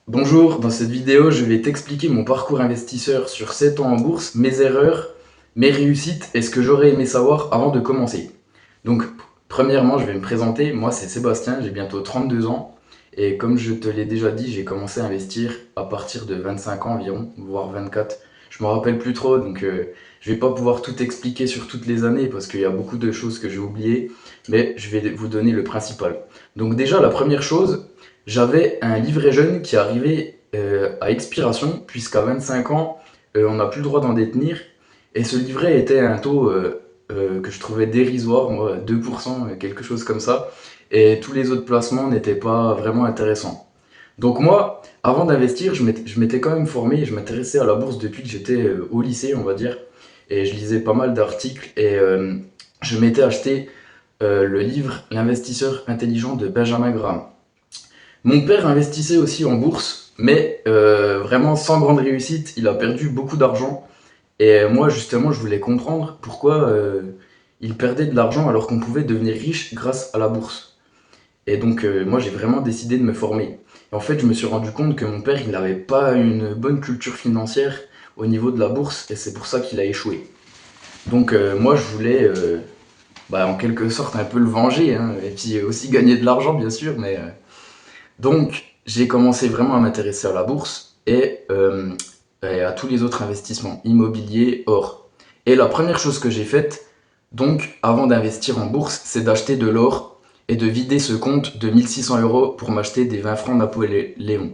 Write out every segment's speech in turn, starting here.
Bonjour, dans cette vidéo, je vais t'expliquer mon parcours investisseur sur 7 ans en bourse, mes erreurs, mes réussites et ce que j'aurais aimé savoir avant de commencer. Donc, premièrement, je vais me présenter. Moi, c'est Sébastien, j'ai bientôt 32 ans. Et comme je te l'ai déjà dit, j'ai commencé à investir à partir de 25 ans environ, voire 24. Je me rappelle plus trop, donc je vais pas pouvoir tout expliquer sur toutes les années parce qu'il y a beaucoup de choses que j'ai oubliées, mais je vais vous donner le principal. Donc déjà, la première chose, j'avais un livret jeune qui arrivait à expiration, puisqu'à 25 ans, on n'a plus le droit d'en détenir. Et ce livret était à un taux que je trouvais dérisoire, moi, 2%, quelque chose comme ça. Et tous les autres placements n'étaient pas vraiment intéressants. Donc moi, avant d'investir, je m'étais quand même formé, je m'intéressais à la bourse depuis que j'étais au lycée, on va dire. Et je lisais pas mal d'articles et je m'étais acheté le livre L'investisseur intelligent de Benjamin Graham. Mon père investissait aussi en bourse, mais vraiment sans grande réussite. Il a perdu beaucoup d'argent. Et moi, justement, je voulais comprendre pourquoi il perdait de l'argent alors qu'on pouvait devenir riche grâce à la bourse. Et donc, moi, j'ai vraiment décidé de me former. Et en fait, je me suis rendu compte que mon père, il n'avait pas une bonne culture financière au niveau de la bourse, et c'est pour ça qu'il a échoué. Donc, moi, je voulais, en quelque sorte, un peu le venger, hein, et puis aussi gagner de l'argent, bien sûr, mais donc, j'ai commencé vraiment à m'intéresser à la bourse et à tous les autres investissements immobiliers, or. Et la première chose que j'ai faite, donc, avant d'investir en bourse, c'est d'acheter de l'or et de vider ce compte de 1 600 € pour m'acheter des 20 francs Napoléon.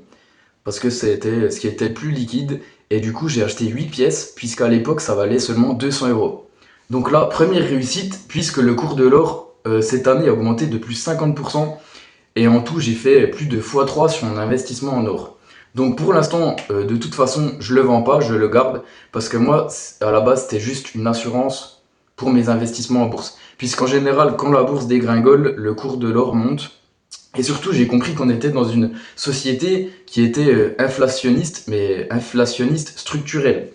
Parce que c'était ce qui était le plus liquide. Et du coup, j'ai acheté 8 pièces, puisqu'à l'époque, ça valait seulement 200 €. Donc là, première réussite, puisque le cours de l'or cette année a augmenté de plus 50%. Et en tout, j'ai fait plus de x3 sur mon investissement en or. Donc pour l'instant, de toute façon, je le vends pas, je le garde. Parce que moi, à la base, c'était juste une assurance pour mes investissements en bourse. Puisqu'en général, quand la bourse dégringole, le cours de l'or monte. Et surtout, j'ai compris qu'on était dans une société qui était inflationniste, mais inflationniste structurelle.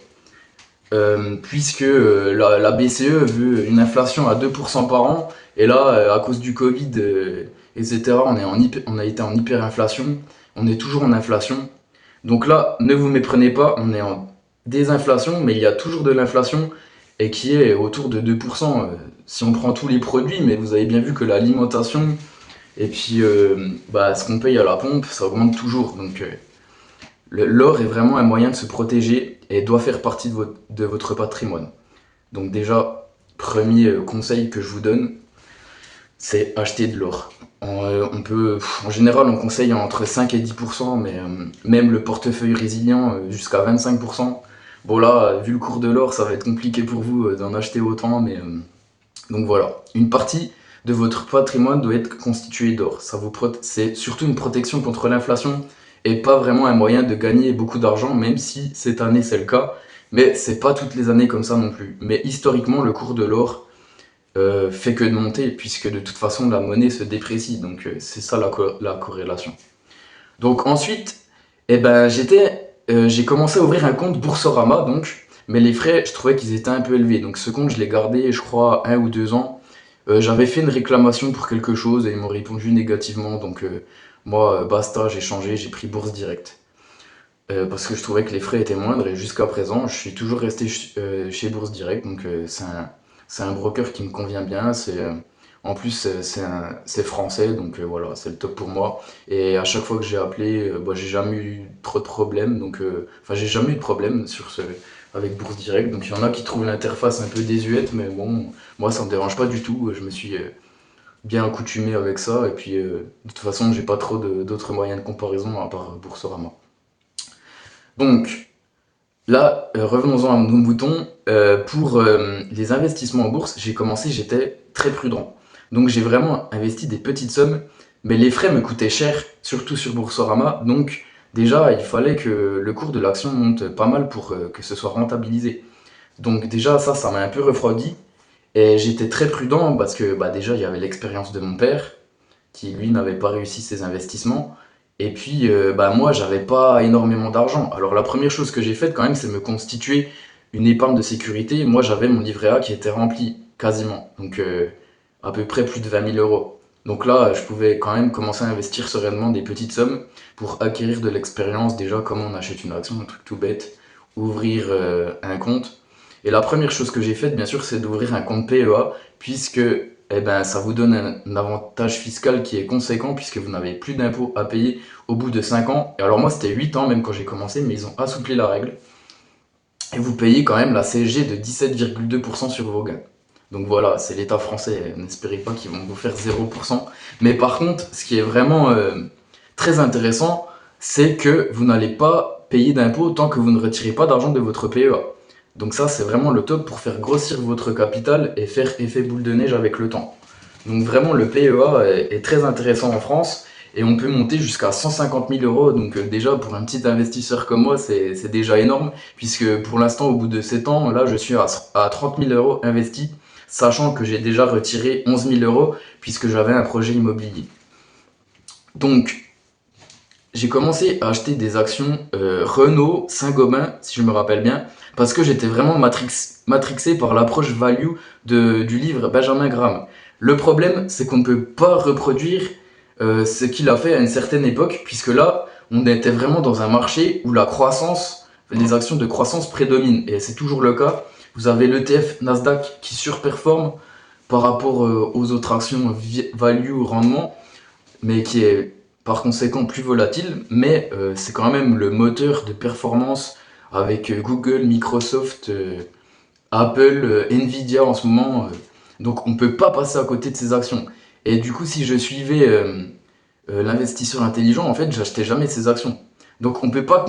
Puisque la BCE veut une inflation à 2% par an, et là, à cause du Covid, etc., on a été en hyperinflation, on est toujours en inflation. Donc là, ne vous méprenez pas, on est en désinflation, mais il y a toujours de l'inflation, et qui est autour de 2%, si on prend tous les produits, mais vous avez bien vu que l'alimentation, et puis ce qu'on paye à la pompe, ça augmente toujours. Donc l'or est vraiment un moyen de se protéger et doit faire partie de votre patrimoine. Donc déjà, premier conseil que je vous donne, c'est acheter de l'or. En général, on conseille entre 5 et 10%, mais même le portefeuille résilient jusqu'à 25%. Bon là, vu le cours de l'or, ça va être compliqué pour vous d'en acheter autant, mais donc voilà. Une partie de votre patrimoine doit être constituée d'or. C'est surtout une protection contre l'inflation et pas vraiment un moyen de gagner beaucoup d'argent, même si cette année c'est le cas. Mais c'est pas toutes les années comme ça non plus. Mais historiquement, le cours de l'or fait que de monter, puisque de toute façon la monnaie se déprécie. Donc c'est ça la corrélation. Donc ensuite, j'ai commencé à ouvrir un compte Boursorama, donc, mais les frais, je trouvais qu'ils étaient un peu élevés. Donc ce compte, je l'ai gardé, je crois, 1 ou 2 ans. J'avais fait une réclamation pour quelque chose et ils m'ont répondu négativement. Donc moi, basta, j'ai changé, j'ai pris Bourse Direct. Parce que je trouvais que les frais étaient moindres et jusqu'à présent, je suis toujours resté chez Bourse Direct. Donc c'est un broker qui me convient bien. En plus, c'est français, donc voilà, c'est le top pour moi. Et à chaque fois que j'ai appelé, j'ai jamais eu trop de problèmes. Donc, j'ai jamais eu de problème avec Bourse Direct. Donc il y en a qui trouvent l'interface un peu désuète, mais bon, moi ça me dérange pas du tout. Je me suis bien accoutumé avec ça. Et puis, de toute façon, j'ai pas trop d'autres moyens de comparaison à part Boursorama. Donc, là, revenons-en à nos moutons. Pour les investissements en bourse, j'étais très prudent. Donc j'ai vraiment investi des petites sommes, mais les frais me coûtaient cher, surtout sur Boursorama. Donc déjà, il fallait que le cours de l'action monte pas mal pour que ce soit rentabilisé. Donc déjà, ça m'a un peu refroidi. Et j'étais très prudent parce que déjà, il y avait l'expérience de mon père, qui lui n'avait pas réussi ses investissements. Et puis, moi, j'avais pas énormément d'argent. Alors, la première chose que j'ai faite, quand même, c'est me constituer une épargne de sécurité. Moi, j'avais mon livret A qui était rempli, quasiment. Donc, à peu près plus de 20 000 euros. Donc là, je pouvais quand même commencer à investir sereinement des petites sommes pour acquérir de l'expérience, déjà comment on achète une action, un truc tout bête, ouvrir un compte. Et la première chose que j'ai faite, bien sûr, c'est d'ouvrir un compte PEA, puisque ça vous donne un avantage fiscal qui est conséquent, puisque vous n'avez plus d'impôts à payer au bout de 5 ans. Et alors moi, c'était 8 ans même quand j'ai commencé, mais ils ont assoupli la règle. Et vous payez quand même la CSG de 17,2% sur vos gains. Donc voilà, c'est l'État français, n'espérez pas qu'ils vont vous faire 0%. Mais par contre, ce qui est vraiment très intéressant, c'est que vous n'allez pas payer d'impôts tant que vous ne retirez pas d'argent de votre PEA. Donc ça, c'est vraiment le top pour faire grossir votre capital et faire effet boule de neige avec le temps. Donc vraiment, le PEA est très intéressant en France et on peut monter jusqu'à 150 000 euros. Donc déjà, pour un petit investisseur comme moi, c'est déjà énorme, puisque pour l'instant, au bout de 7 ans, là, je suis à 30 000 euros investis, sachant que j'ai déjà retiré 11 000 euros, puisque j'avais un projet immobilier. Donc, j'ai commencé à acheter des actions Renault, Saint-Gobain, si je me rappelle bien, parce que j'étais vraiment matrixé par l'approche value du livre Benjamin Graham. Le problème, c'est qu'on ne peut pas reproduire ce qu'il a fait à une certaine époque, puisque là, on était vraiment dans un marché où la croissance, les actions de croissance prédominent, et c'est toujours le cas. Vous avez l'ETF Nasdaq qui surperforme par rapport aux autres actions value ou rendement, mais qui est par conséquent plus volatile, mais c'est quand même le moteur de performance avec Google, Microsoft, Apple, Nvidia en ce moment. Donc on ne peut pas passer à côté de ces actions. Et du coup, si je suivais l'investisseur intelligent, en fait, j'achetais jamais ces actions. Donc on ne peut pas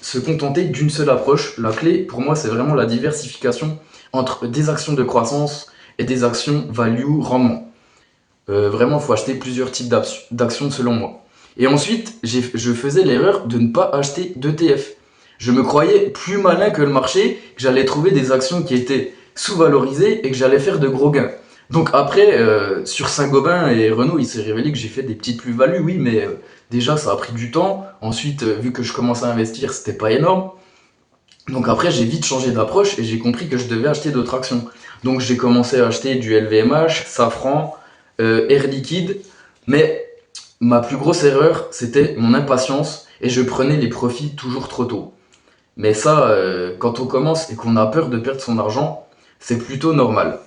se contenter d'une seule approche. La clé, pour moi, c'est vraiment la diversification entre des actions de croissance et des actions value rendement. Vraiment, il faut acheter plusieurs types d'actions selon moi. Et ensuite, je faisais l'erreur de ne pas acheter d'ETF. Je me croyais plus malin que le marché, que j'allais trouver des actions qui étaient sous-valorisées et que j'allais faire de gros gains. Donc après, sur Saint-Gobain et Renault, il s'est révélé que j'ai fait des petites plus-values, oui, mais déjà, ça a pris du temps. Ensuite, vu que je commençais à investir, c'était pas énorme. Donc après, j'ai vite changé d'approche et j'ai compris que je devais acheter d'autres actions. Donc j'ai commencé à acheter du LVMH, Safran, Air Liquide, mais ma plus grosse erreur, c'était mon impatience et je prenais les profits toujours trop tôt. Mais ça, quand on commence et qu'on a peur de perdre son argent, c'est plutôt normal.